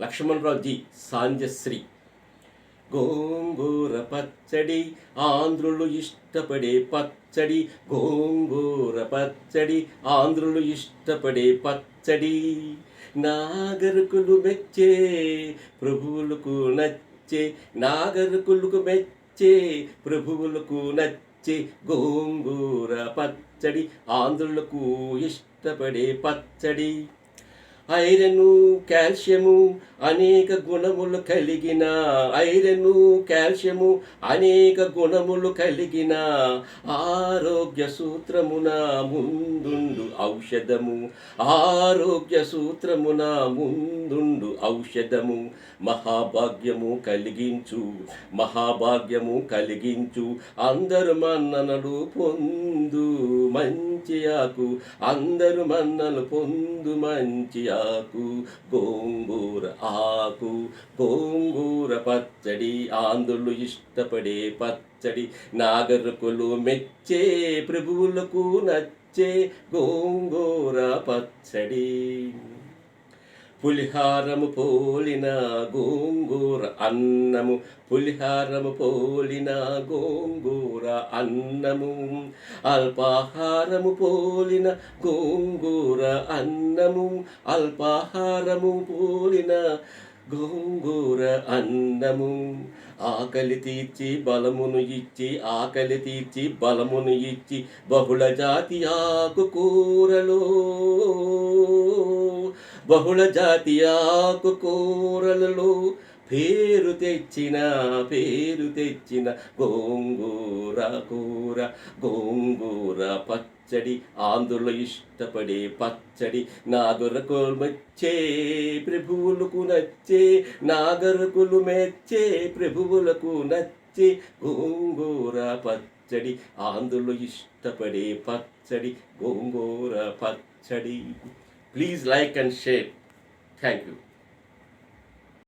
Lakshmanarao G సాంజశ్రీ. గోంగూర పచ్చడి ఆంధ్రులు ఇష్టపడే పచ్చడి, గోంగూర పచ్చడి ఆంధ్రులు ఇష్టపడే పచ్చడి, నాగరికులు మెచ్చే ప్రభువులకు నచ్చే, నాగరికులకు మెచ్చే ప్రభువులకు నచ్చే గోంగూర పచ్చడి ఆంధ్రులకు ఇష్టపడే పచ్చడి. ఐరను కాల్షియము అనేక గుణములు కలిగిన, ఐరను కాల్షియము అనేక గుణములు కలిగిన ఆరోగ్య సూత్రమున ముందుండు ఔషధము, ఆరోగ్య సూత్రమున ముందుండు ఔషధము. మహాభాగ్యము కలిగించు, మహాభాగ్యము కలిగించు, అందరు మన్ననలు పొందు మంచి ఆకు, అందరు మన్నలు పొందు మంచి ఆకు. గోంగూర ఆకు, గోంగూర పచ్చడి ఆంధ్రులు ఇష్టపడే పచ్చడి, నాగరికులు మెచ్చే ప్రభువులకు నచ్చే గోంగూర పచ్చడి. పులిహారము పోలిన గోంగూర అన్నము, పులిహారము పోలిన గోంగూర అన్నము, అల్పాహారము పోలిన గోంగూర అన్నము, అల్పాహారము పోలిన గోంగూర అన్నము. ఆకలి తీర్చి బలమును ఇచ్చి, ఆకలి తీర్చి బలమును ఇచ్చి బహుళ జాతి ఆకుకూరలో, బహుళ జాతి ఆకుకూరలలో పేరు తెచ్చిన, పేరు తెచ్చిన గోంగూర కూర, గోంగూర పచ్చడి ఆంధ్రులు ఇష్టపడే పచ్చడి, నాగరికులు మెచ్చే ప్రభువులకు నచ్చే, నాగరికులు మెచ్చే ప్రభువులకు నచ్చే గోంగూర పచ్చడి ఆంధ్రులు ఇష్టపడే పచ్చడి, గోంగూర పచ్చడి. Please like and share. Thank you.